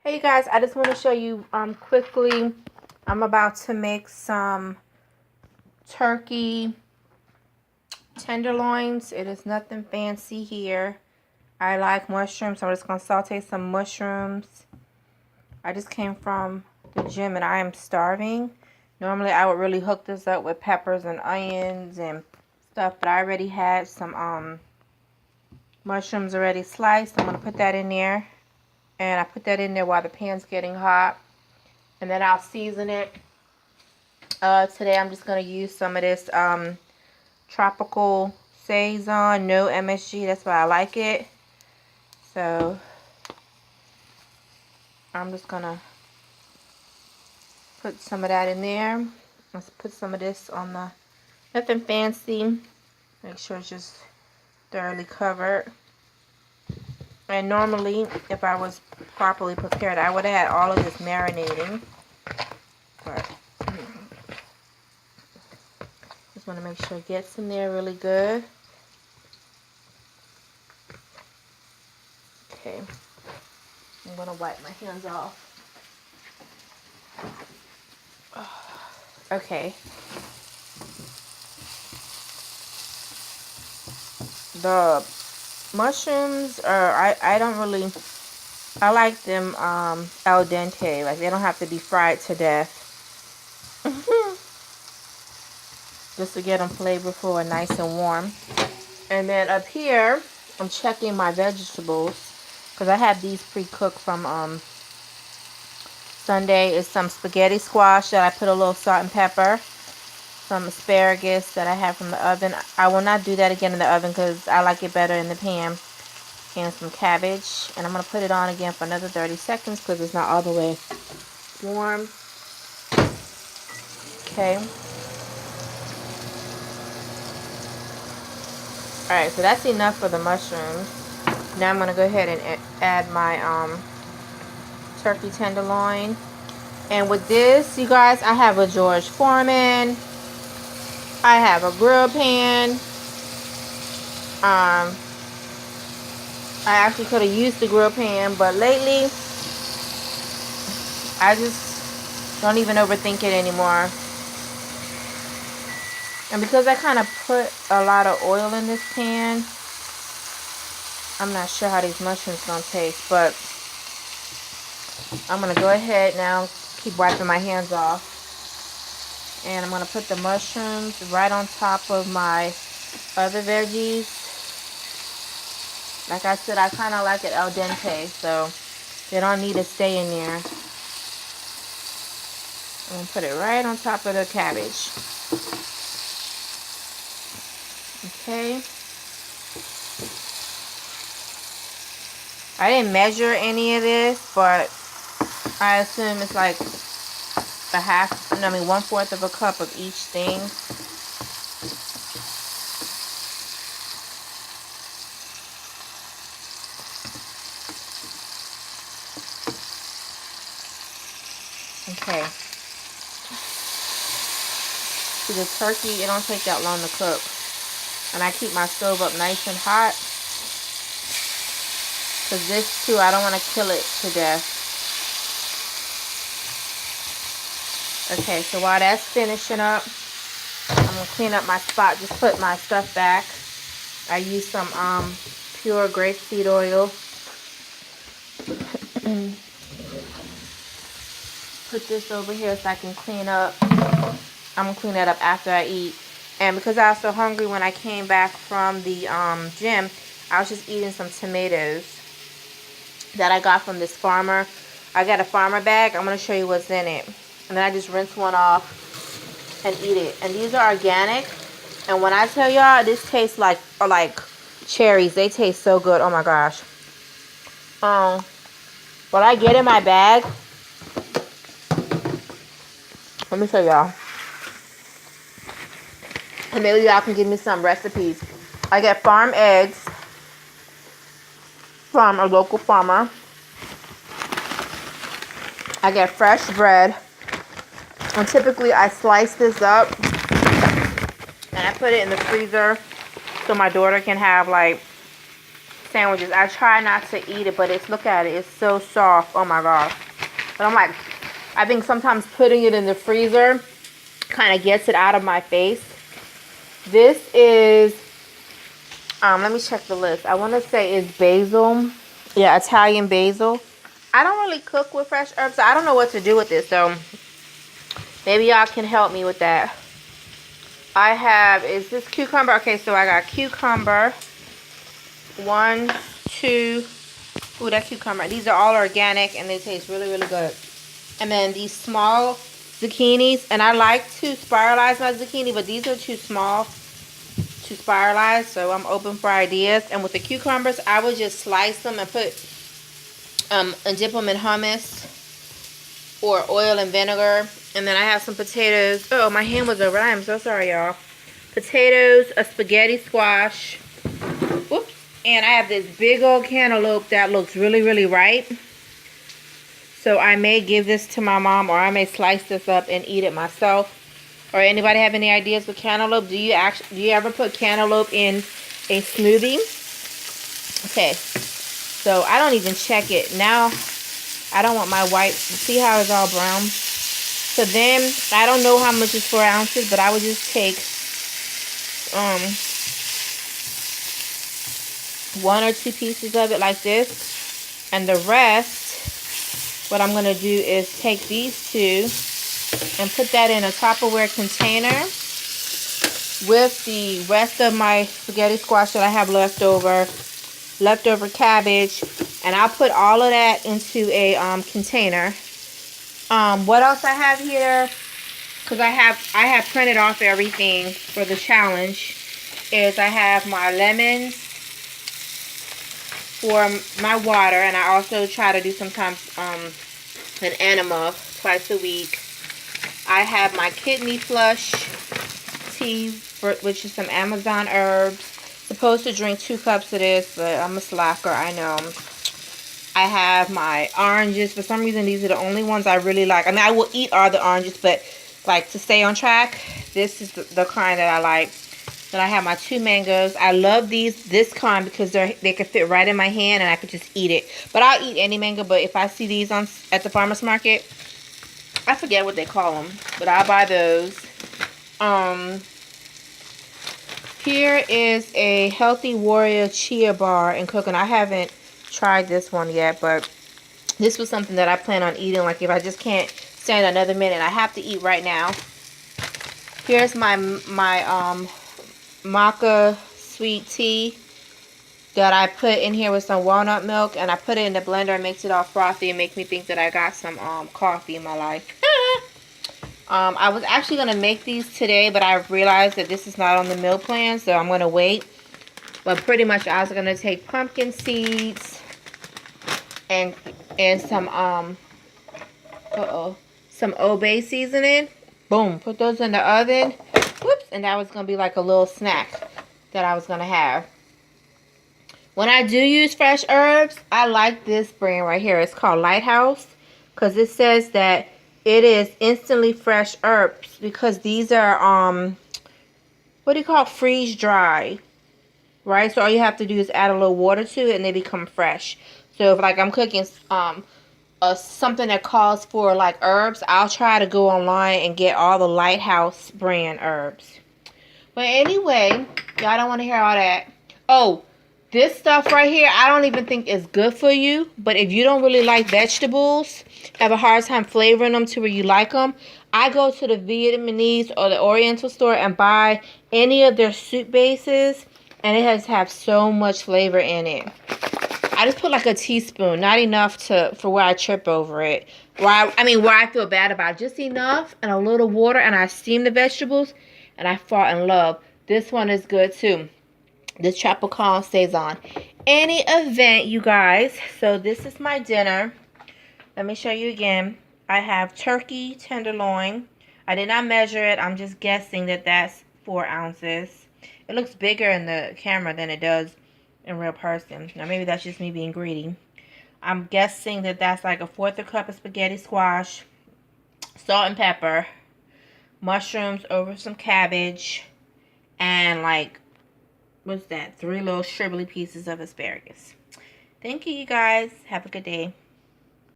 Hey guys, I just want to show you quickly. I'm about to make some turkey tenderloins. It is nothing fancy here. I like mushrooms, so I'm just going to saute some mushrooms. I just came from the gym and I am starving. Normally I would really hook this up with peppers and onions and stuff, but I already had some mushrooms already sliced. I'm going to put that in there. And I put that in there while the pan's getting hot. And then I'll season it. Today I'm just going to use some of this Tropical Saison, no MSG. That's why I like it. So I'm just going to put some of that in there. Let's put some of this on the, nothing fancy. Make sure it's just thoroughly covered. And normally, if I was properly prepared, I would have had all of this marinating. But just want to make sure it gets in there really good. Okay. I'm going to wipe my hands off. Okay. The mushrooms are, I don't really, I like them al dente. Like, they don't have to be fried to death. Just to get them flavorful and nice and warm. And then up here, I'm checking my vegetables. Because I have these pre-cooked from Sunday. Is some spaghetti squash that I put a little salt and pepper. Some asparagus that I have from the oven. I will not do that again in the oven because I like it better in the pan. And some cabbage. And I'm going to put it on again for another 30 seconds because it's not all the way warm. Okay. Alright, so that's enough for the mushrooms. Now I'm going to go ahead and add my turkey tenderloin. And with this, you guys, I have a George Foreman. I have a grill pan. I actually could have used the grill pan, but lately, I just don't even overthink it anymore. And because I kind of put a lot of oil in this pan, I'm not sure how these mushrooms gonna taste, but I'm gonna go ahead now, keep wiping my hands off. And I'm going to put the mushrooms right on top of my other veggies. Like I said, I kind of like it al dente, so they don't need to stay in there. I'm going to put it right on top of the cabbage. Okay. I didn't measure any of this, but I assume it's like one-fourth of a cup of each thing. Okay. See, the turkey, it don't take that long to cook. And I keep my stove up nice and hot. Because this too, I don't want to kill it to death. Okay, so while that's finishing up, I'm going to clean up my spot. Just put my stuff back. I use some pure grapeseed oil. Put this over here so I can clean up. I'm going to clean that up after I eat. And because I was so hungry when I came back from the gym, I was just eating some tomatoes that I got from this farmer. I got a farmer bag. I'm going to show you what's in it. And then I just rinse one off and eat it. And these are organic. And when I tell y'all, this tastes like cherries. They taste so good. Oh my gosh. What I get in my bag, let me show y'all. And maybe y'all can give me some recipes. I get farm eggs from a local farmer. I get fresh bread. And typically I slice this up and I put it in the freezer so my daughter can have like sandwiches. I try not to eat it, but look at it. It's so soft. Oh my gosh. But I'm like, I think sometimes putting it in the freezer kind of gets it out of my face. This is, let me check the list. I want to say it's basil. Yeah, Italian basil. I don't really cook with fresh herbs, so I don't know what to do with this. So maybe y'all can help me with that. I have, is this cucumber? Okay, so I got cucumber. 1, 2. Ooh, that cucumber. These are all organic and they taste really, really good. And then these small zucchinis. And I like to spiralize my zucchini, but these are too small to spiralize. So I'm open for ideas. And with the cucumbers, I would just slice them and put, and dip them in hummus or oil and vinegar. And then I have some potatoes. Oh, my hand was over. I am so sorry, y'all. Potatoes, a spaghetti squash. Whoops. And I have this big old cantaloupe that looks really, really ripe. So I may give this to my mom, or I may slice this up and eat it myself. Or anybody have any ideas with cantaloupe? Do you ever put cantaloupe in a smoothie? Okay. So I don't even check it. Now I don't want my white. See how it's all brown? So then I don't know how much is 4 ounces, but I would just take 1 or 2 pieces of it like this, and the rest, what I'm going to do is take these 2 and put that in a Tupperware container with the rest of my spaghetti squash that I have leftover cabbage, and I'll put all of that into a container. What else I have here, because I have printed off everything for the challenge, is I have my lemons for my water, and I also try to do sometimes an enema twice a week. I have my kidney flush tea, which is some Amazon herbs. Supposed to drink 2 cups of this, but I'm a slacker, I know. I have my oranges. For some reason, these are the only ones I really like. I mean, I will eat all the oranges, but like to stay on track, this is the kind that I like. Then I have my 2 mangoes. I love this kind because they can fit right in my hand and I could just eat it. But I'll eat any mango, but if I see these at the farmer's market, I forget what they call them, but I'll buy those. Here is a Healthy Warrior Chia Bar and cooking. I haven't tried this one yet, but this was something that I plan on eating. Like if I just can't stand another minute, I have to eat right now. Here's my maca sweet tea that I put in here with some walnut milk, and I put it in the blender and makes it all frothy and make me think that I got some coffee in my life. I was actually going to make these today, but I realized that this is not on the meal plan, so I'm going to wait. But pretty much I was going to take pumpkin seeds and some some Obey seasoning. Boom, put those in the oven. Whoops, and that was going to be like a little snack that I was going to have. When I do use fresh herbs, I like this brand right here. It's called Lighthouse, because it says that it is instantly fresh herbs, because these are what do you call, freeze dry, right? So all you have to do is add a little water to it and they become fresh. So if like I'm cooking something that calls for like herbs, I'll try to go online and get all the Lighthouse brand herbs. But anyway, y'all don't want to hear all that. Oh, this stuff right here, I don't even think is good for you. But if you don't really like vegetables, have a hard time flavoring them to where you like them, I go to the Vietnamese or the Oriental store and buy any of their soup bases, and it has so much flavor in it. I just put like a teaspoon, not enough for where I trip over it. Where I feel bad about it. Just enough and a little water, and I steam the vegetables, and I fall in love. This one is good too. This Tropical stays on. Any event, you guys. So this is my dinner. Let me show you again. I have turkey tenderloin. I did not measure it. I'm just guessing that that's 4 ounces. It looks bigger in the camera than it does in real person. Now maybe that's just me being greedy. I'm guessing that that's like 1/4 cup of spaghetti squash, salt and pepper, mushrooms over some cabbage, and like what's that? 3 little shrivelly pieces of asparagus. Thank you, you guys. Have a good day.